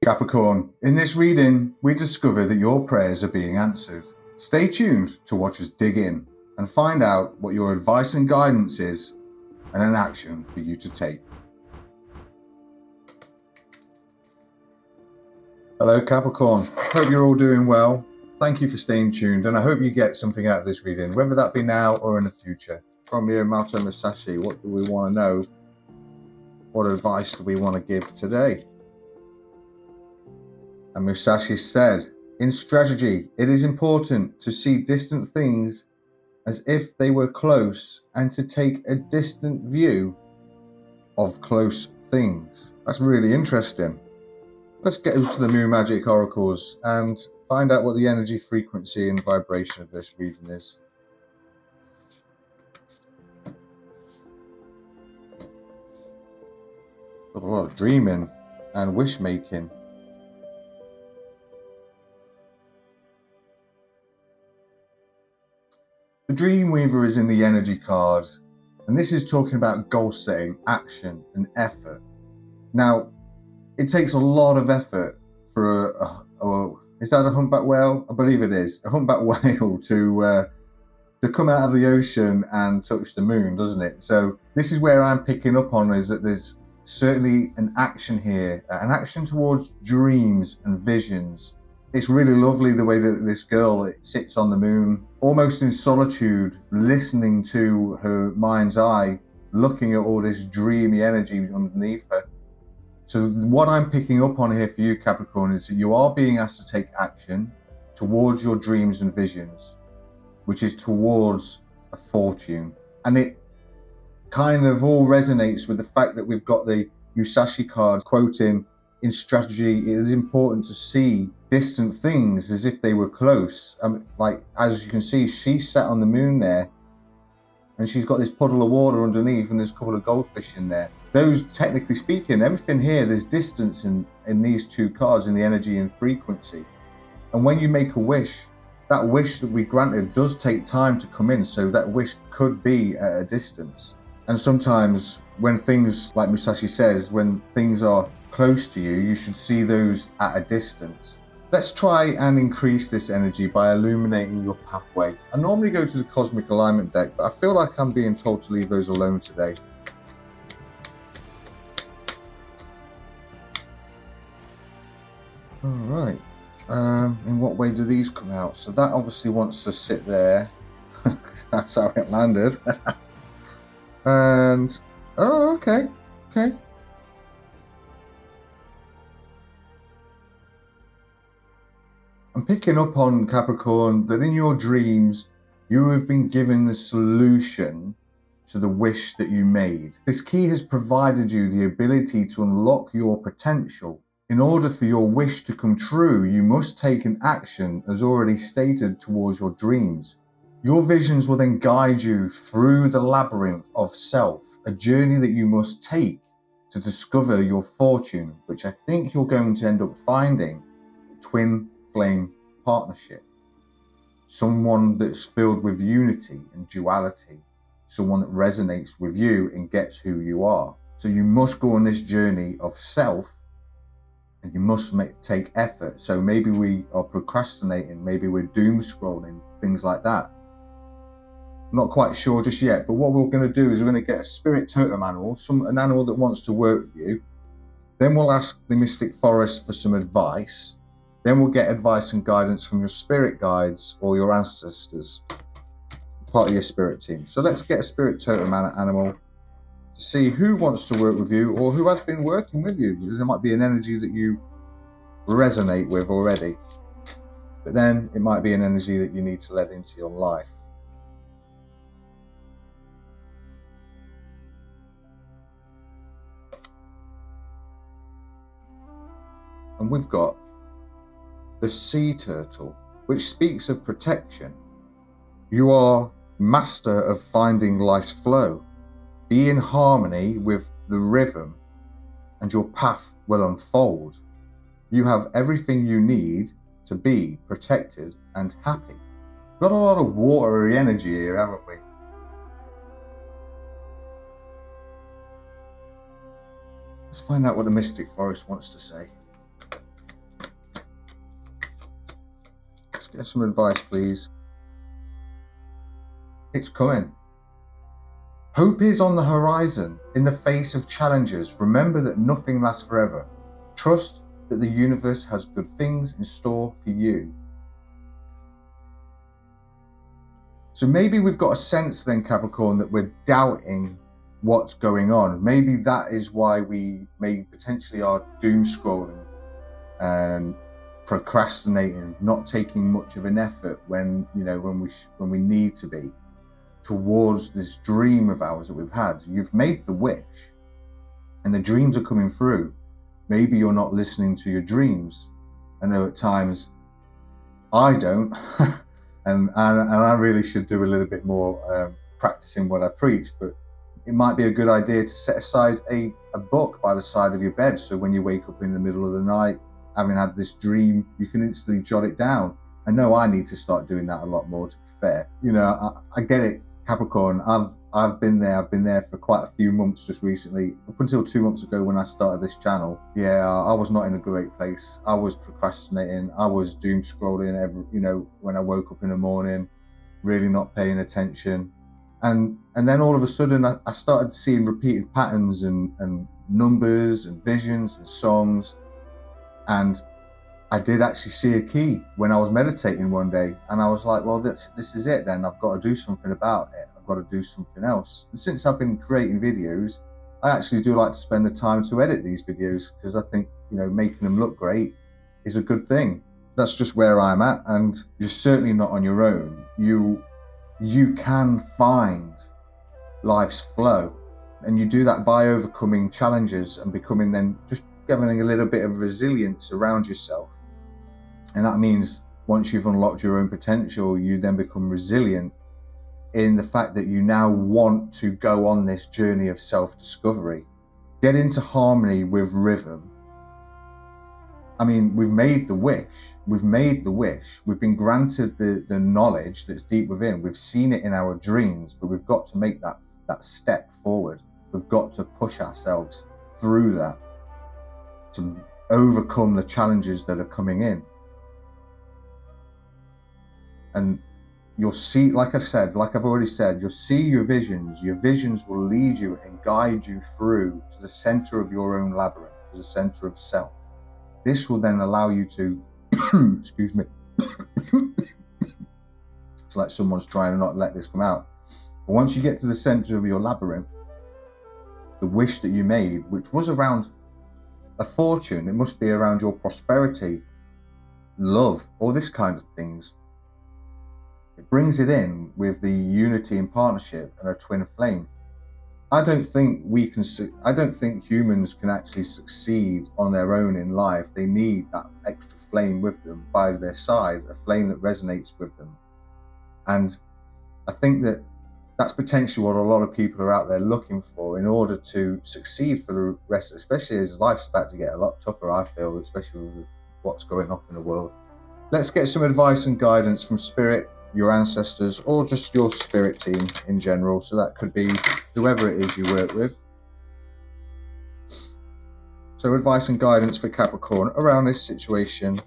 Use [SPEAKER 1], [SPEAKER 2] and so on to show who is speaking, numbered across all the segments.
[SPEAKER 1] Capricorn, in this reading, we discover that your prayers are being answered. Stay tuned to watch us dig in and find out what your advice and guidance is and an action for you to take. Hello Capricorn, hope you're all doing well. Thank you for staying tuned, and I hope you get something out of this reading, whether that be now or in the future. From your Musashi, what do we want to know? What advice do we want to give today? And Musashi said, in strategy, it is important to see distant things as if they were close and to take a distant view of close things. That's really interesting. Let's get into the Moon Magic Oracles and find out what the energy, frequency and vibration of this reading is. Got a lot of dreaming and wish making. The Dreamweaver is in the energy card, and this is talking about goal setting, action and effort. Now, it takes a lot of effort for is that a humpback whale? I believe it is. A humpback whale to come out of the ocean and touch the moon, doesn't it? So this is where I'm picking up on, is that there's certainly an action here, an action towards dreams and visions. It's really lovely the way that this girl sits on the moon, almost in solitude, listening to her mind's eye, looking at all this dreamy energy underneath her. So what I'm picking up on here for you, Capricorn, is that you are being asked to take action towards your dreams and visions, which is towards a fortune. And it kind of all resonates with the fact that we've got the Musashi card quoting, in strategy, it is important to see distant things as if they were close. Like, as you can see, she's sat on the moon there, and she's got this puddle of water underneath, and there's a couple of goldfish in there. Those, technically speaking, everything here, there's distance in these two cards, in the energy and frequency. And when you make a wish, that wish that we granted does take time to come in, so that wish could be at a distance. And sometimes when things, like Musashi says, when things are close to you, you should see those at a distance. Let's try and increase this energy by illuminating your pathway. I normally go to the Cosmic Alignment deck, but I feel like I'm being told to leave those alone today. All right. In what way do these come out? So that obviously wants to sit there. That's how it landed. And, oh, okay. I'm picking up on, Capricorn, that in your dreams, you have been given the solution to the wish that you made. This key has provided you the ability to unlock your potential. In order for your wish to come true, you must take an action, as already stated, towards your dreams. Your visions will then guide you through the labyrinth of self, a journey that you must take to discover your fortune, which I think you're going to end up finding twin flame partnership. Someone that's filled with unity and duality, someone that resonates with you and gets who you are. So you must go on this journey of self, and you must take effort. So maybe we are procrastinating, maybe we're doom scrolling, things like that. I'm not quite sure just yet, but what we're going to do is we're going to get a spirit totem animal, an animal that wants to work with you. Then we'll ask the Mystic Forest for some advice. Then we'll get advice and guidance from your spirit guides or your ancestors, part of your spirit team. So let's get a spirit totem animal to see who wants to work with you or who has been working with you, because there might be an energy that you resonate with already, but then it might be an energy that you need to let into your life. And we've got the sea turtle, which speaks of protection. You are master of finding life's flow. Be in harmony with the rhythm, and your path will unfold. You have everything you need to be protected and happy. Got a lot of watery energy here, haven't we? Let's find out what the Mystic Forest wants to say. Get some advice, please. It's coming. Hope is on the horizon. In the face of challenges, remember that nothing lasts forever. Trust that the universe has good things in store for you. So maybe we've got a sense then, Capricorn, that we're doubting what's going on. Maybe that is why we may potentially are doom scrolling and procrastinating, not taking much of an effort when we need to be towards this dream of ours that we've had. You've made the wish and the dreams are coming through. Maybe you're not listening to your dreams. I know at times I don't and I really should do a little bit more practicing what I preach, but it might be a good idea to set aside a book by the side of your bed, so when you wake up in the middle of the night having had this dream, you can instantly jot it down. I know I need to start doing that a lot more, to be fair. I get it, Capricorn. I've been there for quite a few months just recently, up until 2 months ago when I started this channel. Yeah, I was not in a great place. I was procrastinating. I was doom scrolling when I woke up in the morning, really not paying attention. And then all of a sudden I started seeing repeated patterns and numbers and visions and songs. And I did actually see a key when I was meditating one day, and I was like, well, this is it then. I've got to do something about it. I've got to do something else. And since I've been creating videos, I actually do like to spend the time to edit these videos, because I think, making them look great is a good thing. That's just where I'm at, and you're certainly not on your own. You can find life's flow, and you do that by overcoming challenges and becoming then just having a little bit of resilience around yourself. And that means once you've unlocked your own potential, you then become resilient in the fact that you now want to go on this journey of self-discovery. Get into harmony with rhythm. I mean, we've made the wish. We've been granted the knowledge that's deep within. We've seen it in our dreams, but we've got to make that step forward. We've got to push ourselves through that to overcome the challenges that are coming in. And you'll see, like I've already said, you'll see your visions. Your visions will lead you and guide you through to the center of your own labyrinth, to the center of self. This will then allow you to, excuse me, it's like someone's trying to not let this come out. But once you get to the center of your labyrinth, the wish that you made, which was around a fortune, it must be around your prosperity, love, all this kind of things. It brings it in with the unity and partnership and a twin flame. I don't think humans can actually succeed on their own in life. They need that extra flame with them by their side, a flame that resonates with them. And I think that that's potentially what a lot of people are out there looking for in order to succeed for the rest, especially as life's about to get a lot tougher, I feel, especially with what's going on in the world. Let's get some advice and guidance from Spirit, your ancestors, or just your spirit team in general. So that could be whoever it is you work with. So advice and guidance for Capricorn around this situation.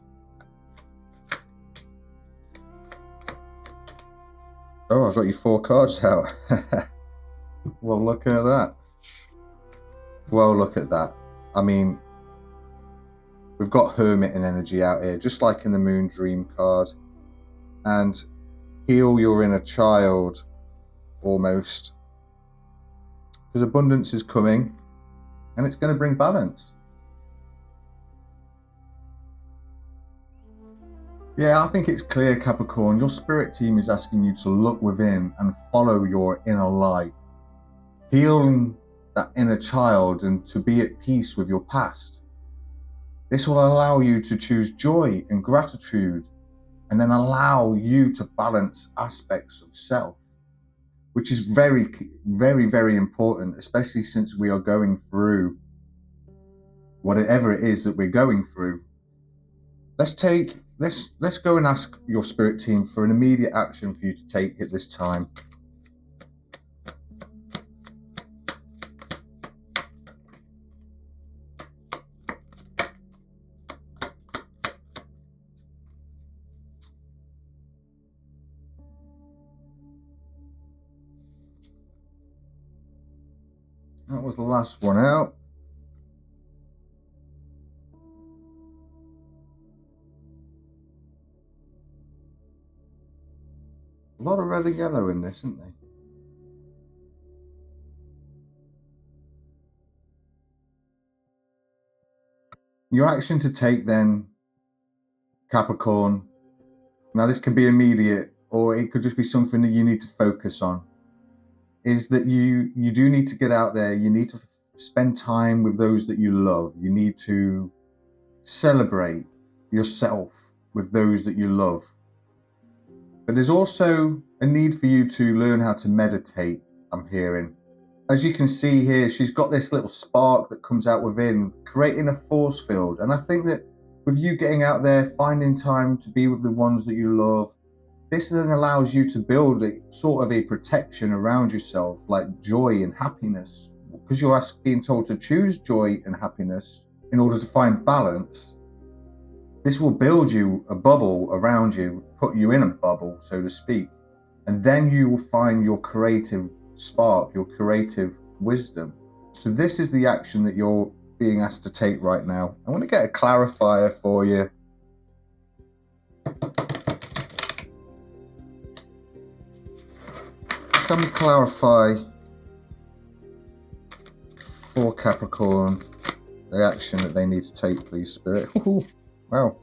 [SPEAKER 1] Oh, I've got you 4 cards out. Well, look at that. I mean, we've got Hermit and energy out here, just like in the Moon Dream card. And heal your inner child, almost. Because abundance is coming, and it's going to bring balance. Yeah, I think it's clear, Capricorn. Your spirit team is asking you to look within and follow your inner light. Healing that inner child and to be at peace with your past. This will allow you to choose joy and gratitude, and then allow you to balance aspects of self, which is very, very, very important, especially since we are going through whatever it is that we're going through. Let's go and ask your spirit team for an immediate action for you to take at this time. That was the last one out. A lot of red and yellow in this, isn't there? Your action to take then, Capricorn. Now this can be immediate, or it could just be something that you need to focus on. Is that you do need to get out there. You need to spend time with those that you love. You need to celebrate yourself with those that you love. But there's also a need for you to learn how to meditate, I'm hearing. As you can see here, she's got this little spark that comes out within, creating a force field. And I think that with you getting out there, finding time to be with the ones that you love, this then allows you to build a sort of a protection around yourself, like joy and happiness. Because you're being told to choose joy and happiness in order to find balance, this will build you a bubble around you, put you in a bubble, so to speak. And then you will find your creative spark, your creative wisdom. So this is the action that you're being asked to take right now. I want to get a clarifier for you. Can we clarify for Capricorn the action that they need to take, please, Spirit? Ooh, wow.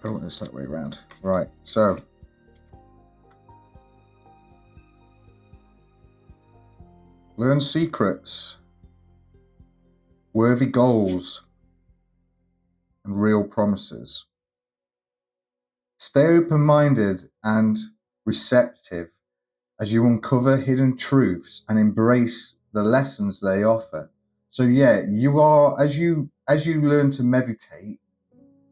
[SPEAKER 1] Oh, it's that way around. Right, so learn secrets, worthy goals, and real promises. Stay open-minded and receptive as you uncover hidden truths and embrace the lessons they offer. So yeah, you are, as you learn to meditate,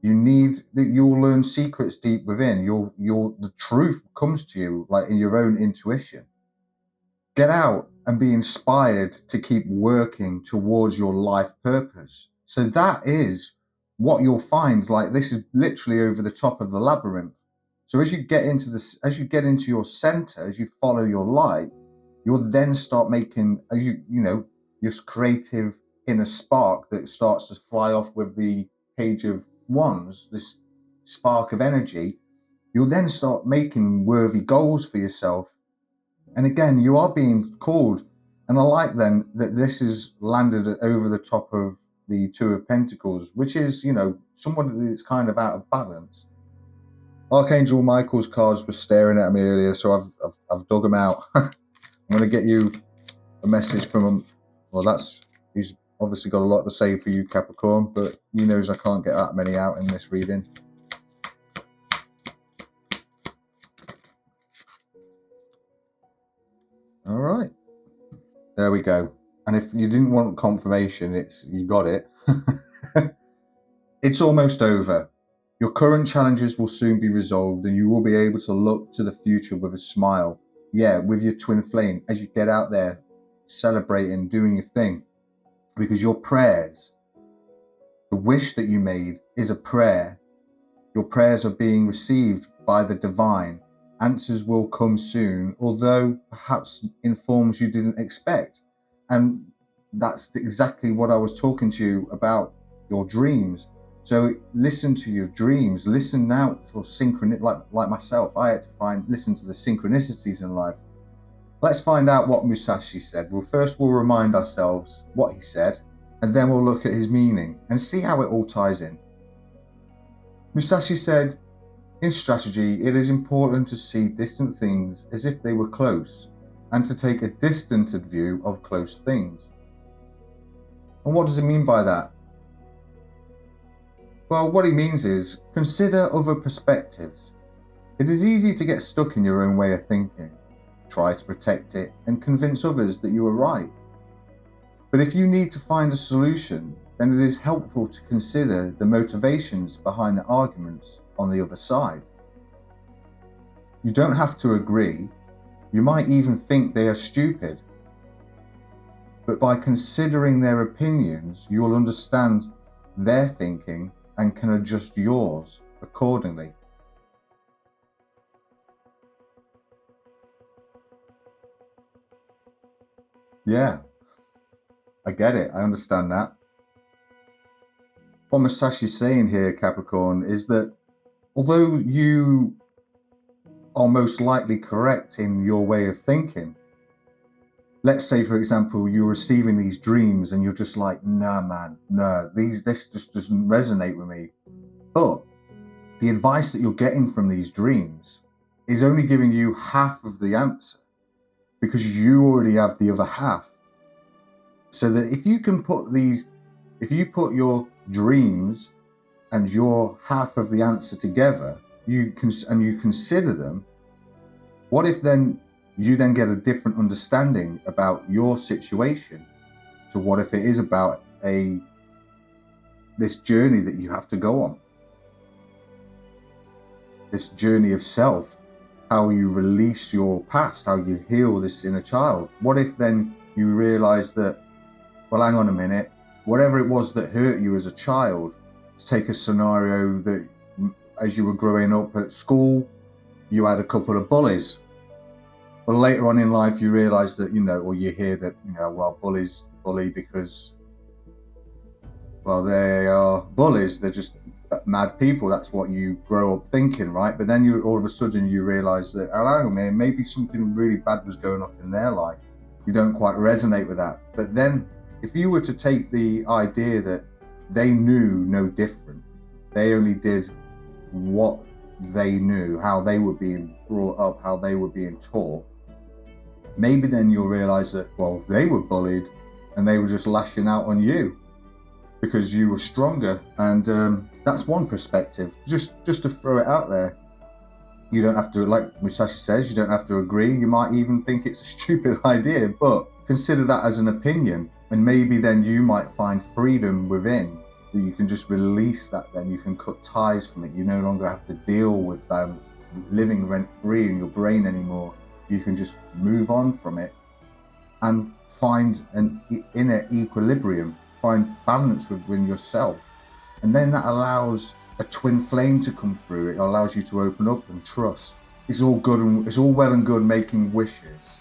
[SPEAKER 1] you'll learn secrets deep within. The truth comes to you like in your own intuition. Get out and be inspired to keep working towards your life purpose. So that is what you'll find. Like, this is literally over the top of the labyrinth. So as you get into this, as you get into your center, as you follow your light, you'll then start making, as this creative inner spark that starts to fly off with the Page of Wands, this spark of energy. You'll then start making worthy goals for yourself. And again, you are being called. And I like then that this is landed over the top of the Two of Pentacles, which is, someone that's kind of out of balance. Archangel Michael's cards were staring at me earlier, so I've dug them out. I'm going to get you a message from him. Well, he's obviously got a lot to say for you, Capricorn, but he knows I can't get that many out in this reading. All right. There we go. And if you didn't want confirmation, you got it. It's almost over. Your current challenges will soon be resolved and you will be able to look to the future with a smile. Yeah, with your twin flame, as you get out there, celebrating, doing your thing. Because your prayers, the wish that you made is a prayer. Your prayers are being received by the divine. Answers will come soon, although perhaps in forms you didn't expect. And that's exactly what I was talking to you about, your dreams. So listen to your dreams. Listen out for synchronicity. Like myself, I had to listen to the synchronicities in life. Let's find out what Musashi said. We'll remind ourselves what he said, and then we'll look at his meaning and see how it all ties in. Musashi said, in strategy, it is important to see distant things as if they were close, and to take a distanted view of close things. And what does he mean by that? Well, what he means is, consider other perspectives. It is easy to get stuck in your own way of thinking. Try to protect it and convince others that you are right. But if you need to find a solution, then it is helpful to consider the motivations behind the arguments on the other side. You don't have to agree. You might even think they are stupid. But by considering their opinions, you will understand their thinking and can adjust yours. accordingly. Yeah, I get it. I understand that. What Musashi's saying here, Capricorn, is that although you are most likely correct in your way of thinking, let's say, for example, you're receiving these dreams and you're just like, nah, man, no, this just doesn't resonate with me. But the advice that you're getting from these dreams is only giving you half of the answer, because you already have the other half. So that if you put your dreams and your half of the answer together, you consider them, what if then you then get a different understanding about your situation? So what if it is about this journey that you have to go on? This journey of self, how you release your past, how you heal this inner child. What if then you realize that, well, hang on a minute, whatever it was that hurt you as a child, let's take a scenario that as you were growing up at school, you had a couple of bullies. Well, later on in life, you realize that, or you hear that, well, bullies bully because, well, they are bullies. They're just mad people. That's what you grow up thinking, right? But then all of a sudden you realize that, oh, hang on, man, maybe something really bad was going on in their life. You don't quite resonate with that. But then if you were to take the idea that they knew no different, they only did what they knew, how they were being brought up, how they were being taught, maybe then you'll realize that, well, they were bullied and they were just lashing out on you because you were stronger. And that's one perspective, just to throw it out there. You don't have to, like Musashi says, you don't have to agree. You might even think it's a stupid idea, but consider that as an opinion. And maybe then you might find freedom within, that you can just release that, then you can cut ties from it. You no longer have to deal with living rent-free in your brain anymore. You can just move on from it and find an inner equilibrium, find balance within yourself. And then that allows a twin flame to come through. It allows you to open up and trust. It's all good, and it's all well and good making wishes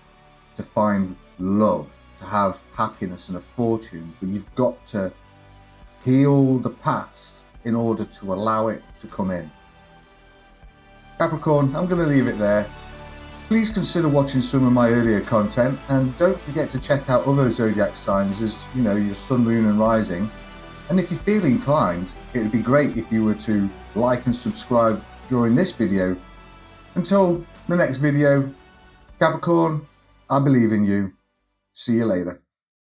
[SPEAKER 1] to find love, to have happiness and a fortune, but you've got to heal the past in order to allow it to come in. Capricorn, I'm going to leave it there. Please consider watching some of my earlier content, and don't forget to check out other zodiac signs as, your sun, moon and rising. And if you feel inclined, it would be great if you were to like and subscribe during this video. Until the next video, Capricorn, I believe in you. See you later.